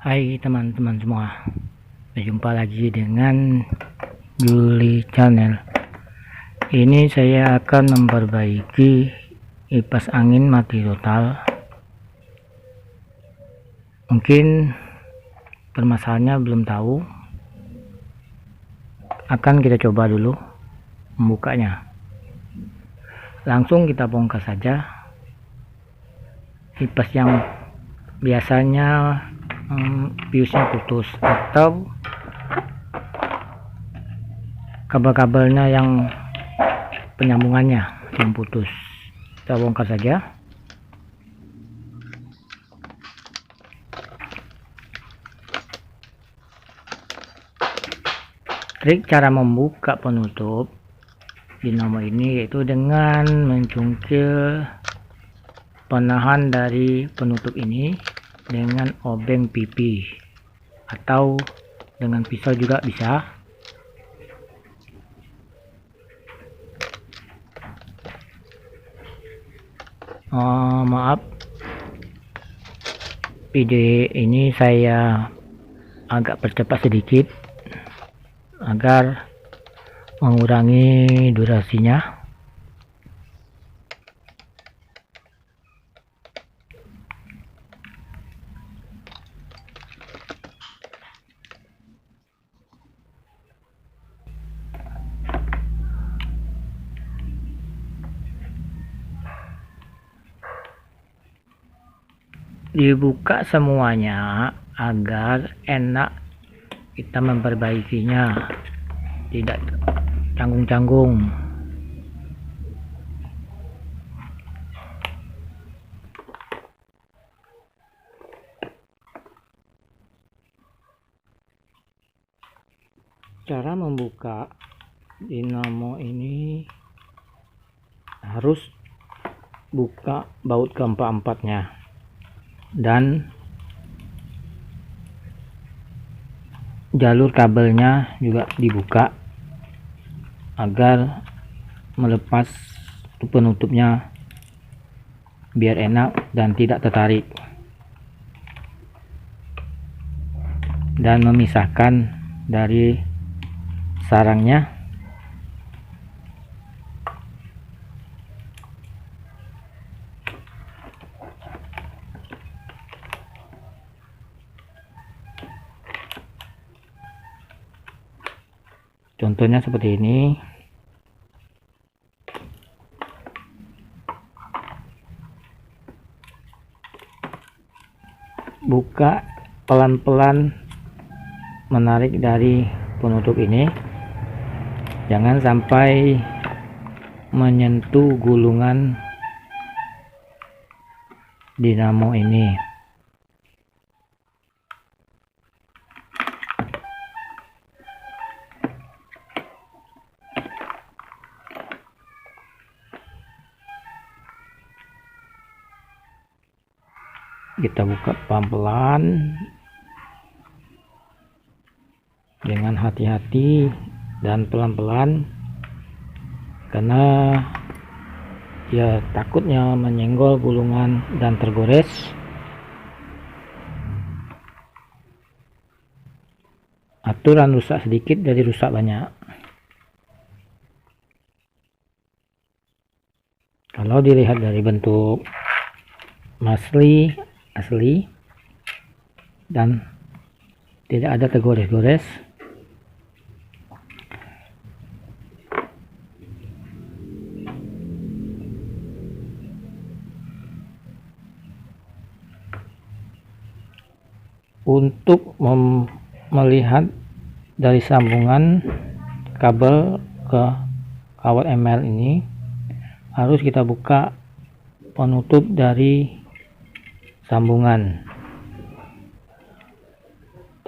Hai teman-teman semua, berjumpa lagi dengan Juli Channel. Ini saya akan memperbaiki kipas angin mati total. Mungkin permasalahannya belum tahu, akan kita coba dulu membukanya. Langsung kita bongkar saja kipas yang biasanya fuse-nya putus atau kabel-kabelnya yang penyambungannya yang putus. Kita bongkar saja. Trik cara membuka penutup dinamo ini yaitu dengan mencungkil penahan dari penutup ini dengan obeng pipi atau dengan pisau juga bisa. Maaf, video ini saya agak percepat sedikit agar mengurangi durasinya. Dibuka semuanya agar enak kita memperbaikinya, tidak canggung-canggung. Cara membuka dinamo ini harus buka baut keempat-empatnya dan jalur kabelnya juga dibuka agar melepas penutupnya biar enak dan tidak tertarik, dan memisahkan dari sarangnya. Contohnya seperti ini. Buka pelan-pelan, menarik dari penutup ini, jangan sampai menyentuh gulungan dinamo ini. Kita buka pelan-pelan dengan hati-hati dan pelan-pelan, karena ya takutnya menyenggol gulungan dan tergores. Aturan rusak sedikit dari rusak banyak. Kalau dilihat dari bentuk asli dan tidak ada tergores-gores, untuk melihat dari sambungan kabel ke kawat ML ini harus kita buka penutup dari sambungan,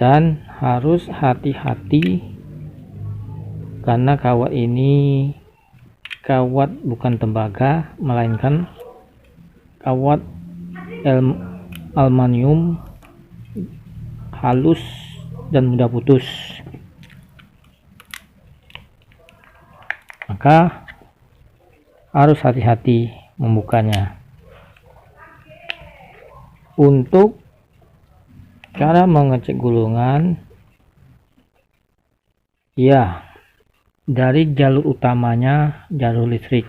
dan harus hati-hati karena kawat ini kawat bukan tembaga, melainkan kawat aluminium halus dan mudah putus. Maka harus hati-hati membukanya. Untuk Cara mengecek gulungan, ya, dari jalur utamanya, jalur listrik.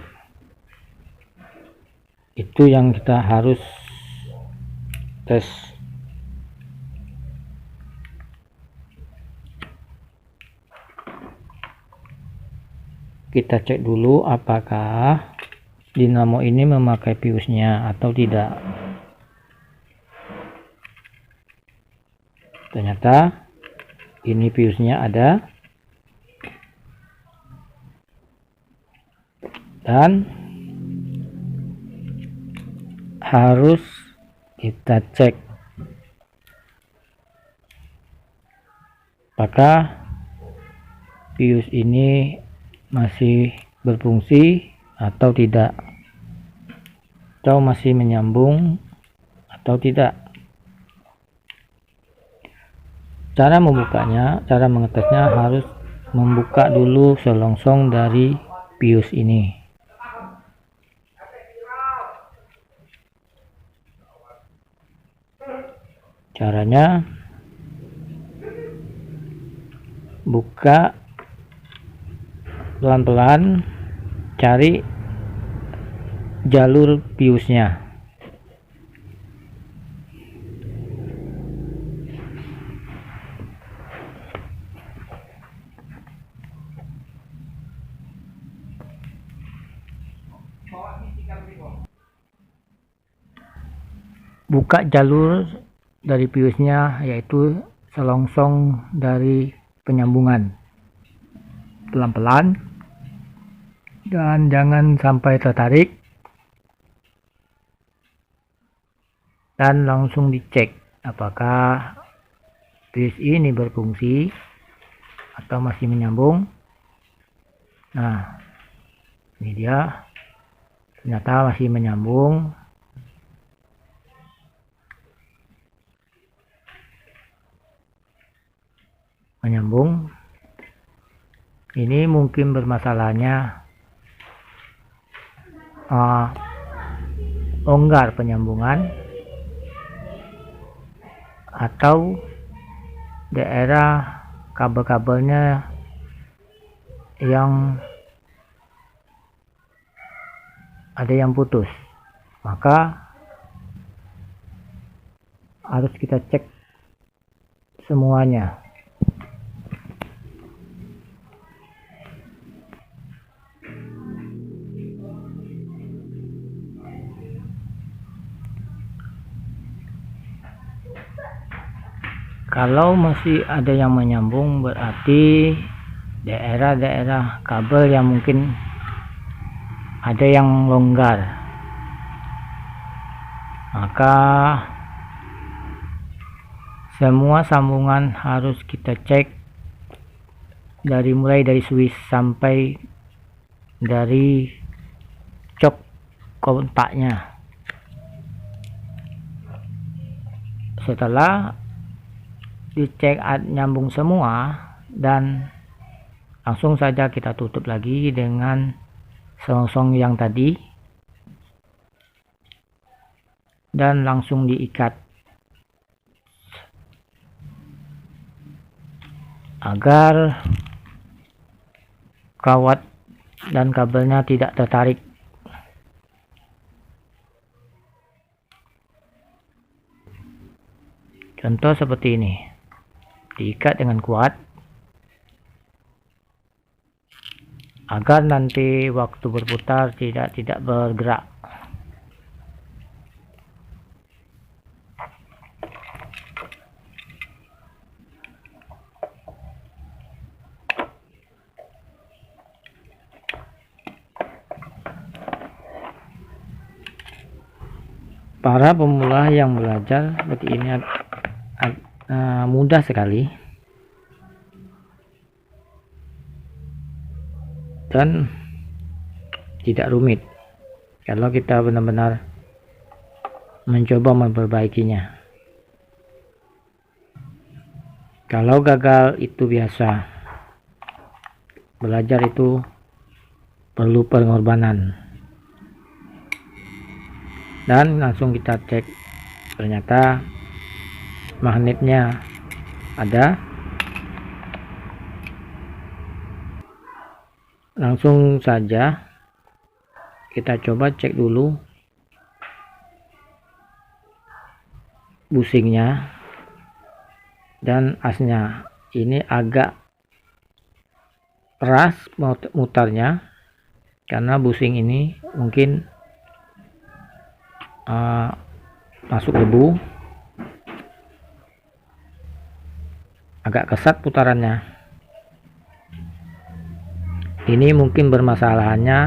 Itu yang kita harus tes. Kita cek dulu apakah dinamo ini memakai fuse-nya atau tidak. Ternyata ini fuse-nya ada, dan harus kita cek apakah fuse ini masih berfungsi atau tidak, atau masih menyambung atau tidak. Cara membukanya, cara mengetesnya harus membuka dulu selongsong dari fuse ini. Caranya, buka pelan-pelan, cari jalur fuse-nya. Buka jalur dari fuse-nya, yaitu selongsong dari penyambungan. Pelan-pelan, dan jangan sampai tertarik, dan langsung dicek apakah fuse ini berfungsi atau masih menyambung. Nah, ini dia, ternyata masih menyambung. Ini mungkin bermasalahnya longgar penyambungan, atau daerah kabel-kabelnya yang ada yang putus. Maka harus kita cek semuanya. Kalau masih ada yang menyambung, berarti daerah-daerah kabel yang mungkin ada yang longgar. Maka semua sambungan harus kita cek, mulai dari switch sampai dari cok kontaknya. Setelah dicek nyambung semua, dan langsung saja kita tutup lagi dengan selongsong yang tadi, dan langsung diikat agar kawat dan kabelnya tidak tertarik. Contoh seperti ini, diikat dengan kuat agar nanti waktu berputar tidak bergerak. Para pemula yang belajar seperti ini mudah sekali, dan tidak rumit kalau kita benar-benar mencoba memperbaikinya. Kalau gagal itu biasa, belajar itu perlu pengorbanan. Dan langsung kita cek, ternyata magnetnya ada. Langsung saja kita coba cek dulu busingnya dan asnya. Ini agak keras mutarnya karena busing ini mungkin masuk debu, agak kesat putarannya. Ini mungkin bermasalahannya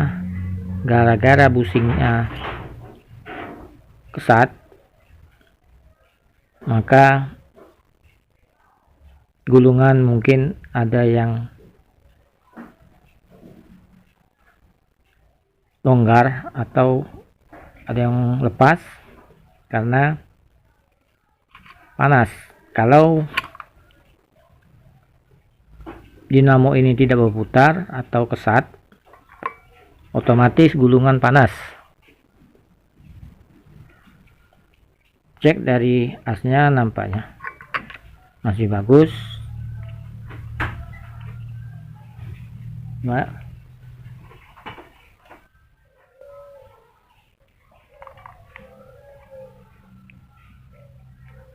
gara-gara busingnya kesat, maka gulungan mungkin ada yang longgar atau ada yang lepas karena panas. Kalau dinamo ini tidak berputar atau kesat, otomatis gulungan panas. Cek dari asnya, nampaknya masih bagus.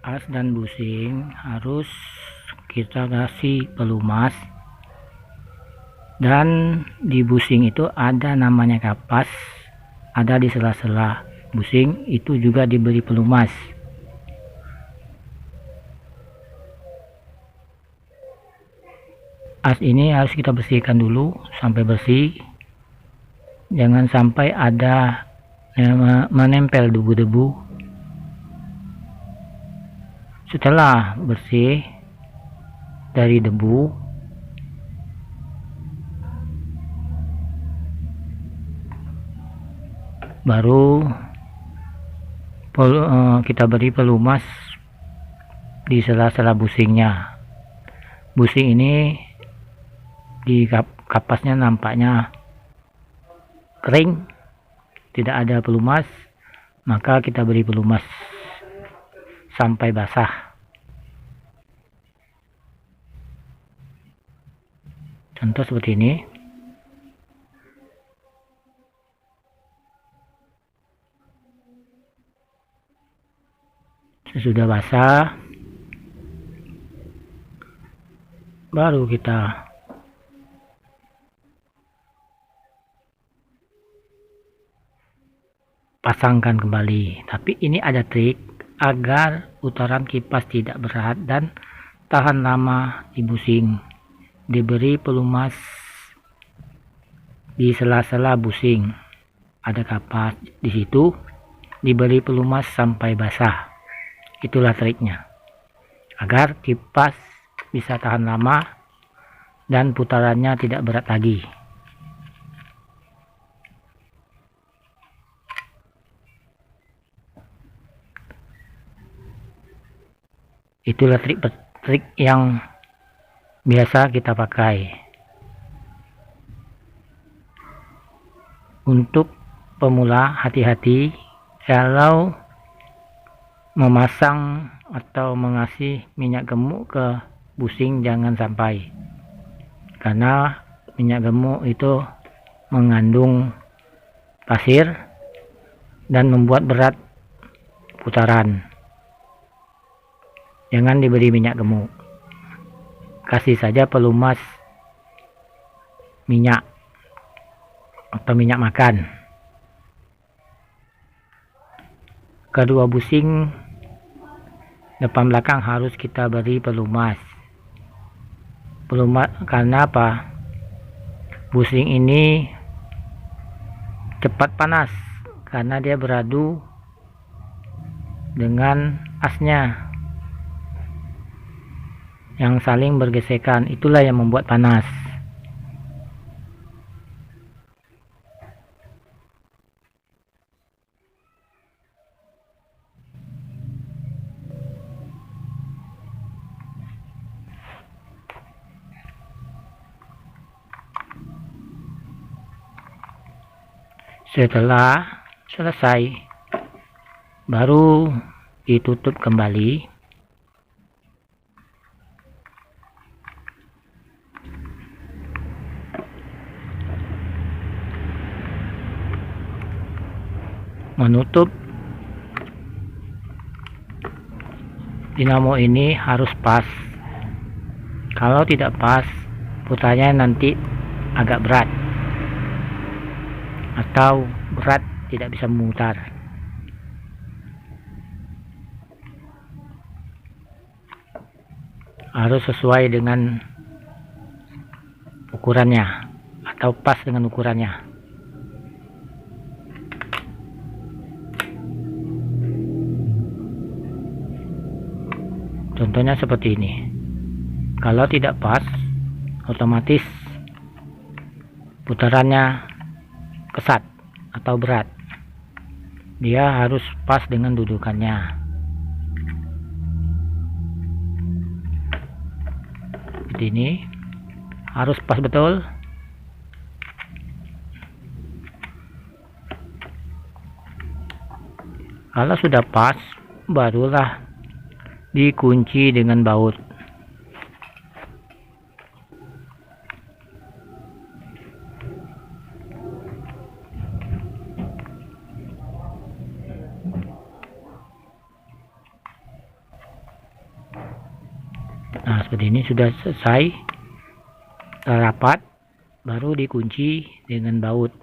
As dan busing harus kita kasih pelumas, dan di busing itu ada namanya kapas, ada di sela-sela busing itu juga diberi pelumas. As ini harus kita bersihkan dulu sampai bersih, jangan sampai ada menempel debu-debu. Setelah bersih dari debu, baru kita beri pelumas di sela-sela busingnya. Busing ini di kapasnya nampaknya kering, tidak ada pelumas, maka kita beri pelumas sampai basah. Contoh seperti ini. Sesudah basah, baru kita pasangkan kembali. Tapi ini ada trik agar putaran kipas tidak berat dan tahan lama di busing. Diberi pelumas di sela-sela busing, ada kapas di situ, diberi pelumas sampai basah. Itulah triknya agar kipas bisa tahan lama dan putarannya tidak berat lagi. Itulah trik yang biasa kita pakai. Untuk pemula, hati-hati kalau memasang atau mengasih minyak gemuk ke busing, jangan sampai, karena minyak gemuk itu mengandung pasir dan membuat berat putaran. Jangan diberi minyak gemuk, kasih saja pelumas minyak atau minyak makan. Kedua busing depan belakang harus kita beri pelumas. Karena apa? Busing ini cepat panas karena dia beradu dengan asnya yang saling bergesekan. Itulah yang membuat panas. Setelah selesai, baru ditutup kembali menutup dinamo ini harus pas. Kalau tidak pas, putarnya nanti agak berat atau berat tidak bisa memutar. Harus sesuai dengan ukurannya atau pas dengan ukurannya. Contohnya seperti ini. Kalau tidak pas, otomatis putarannya kesat atau berat. Dia harus pas dengan dudukannya. Seperti ini. Harus pas betul. Kalau sudah pas, barulah dikunci dengan baut. Nah, seperti ini sudah selesai rapat, baru dikunci dengan baut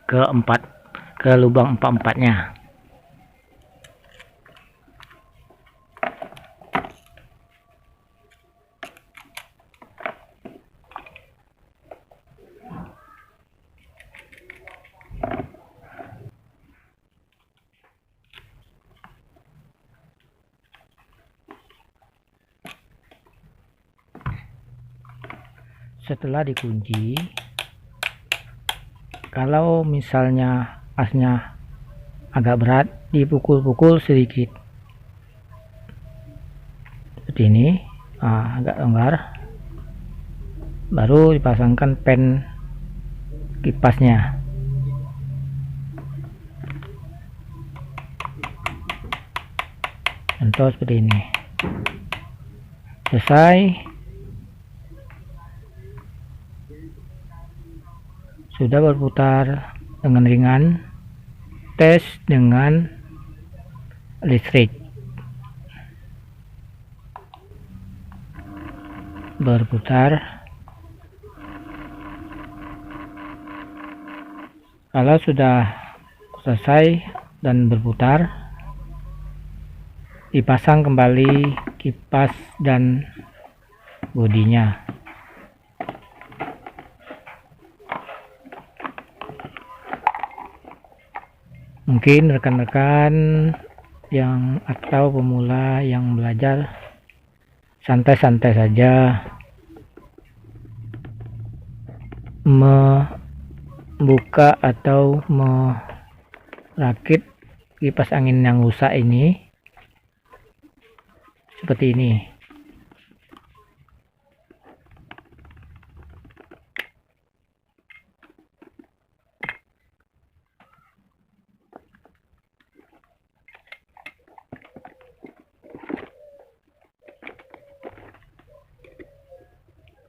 ke lubang empat-empatnya. Setelah dikunci, kalau misalnya asnya agak berat, dipukul-pukul sedikit seperti ini, agak longgar, baru dipasangkan pen kipasnya. Contoh seperti ini. Selesai. Sudah berputar dengan ringan. Tes dengan listrik. Berputar. Kalau sudah selesai dan berputar, dipasang kembali kipas dan bodinya. Mungkin rekan-rekan yang atau pemula yang belajar santai-santai saja membuka atau merakit kipas angin yang rusak ini seperti ini.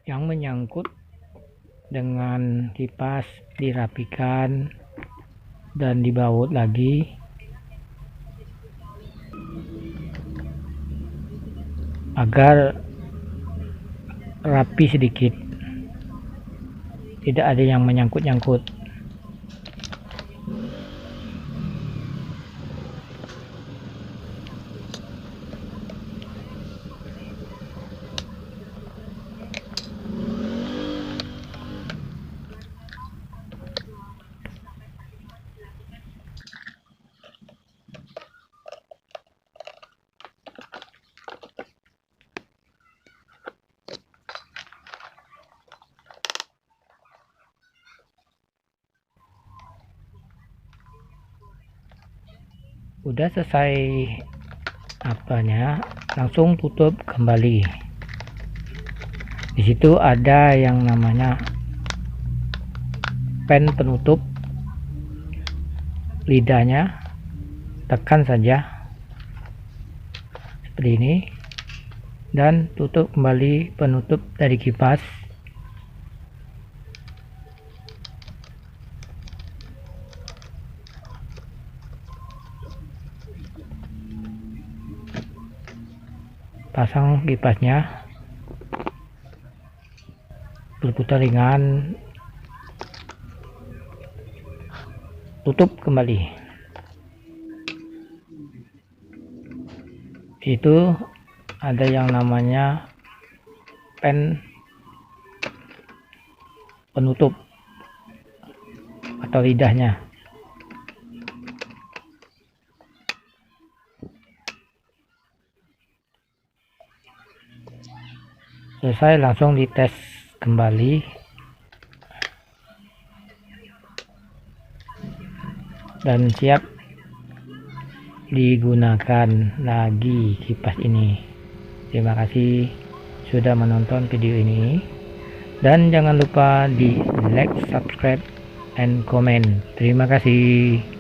Yang menyangkut dengan kipas dirapikan dan dibaut lagi agar rapi sedikit, tidak ada yang menyangkut-nyangkut. Udah selesai apanya, langsung tutup kembali. Di situ ada yang namanya pen penutup lidahnya, tekan saja seperti ini dan tutup kembali penutup dari kipas. pasang kipasnya, berputar ringan, tutup kembali. Itu ada yang namanya pen penutup atau lidahnya. Selesai, langsung dites kembali. Dan siap digunakan lagi kipas ini. Terima kasih sudah menonton video ini, dan jangan lupa di like, subscribe, and comment. Terima kasih.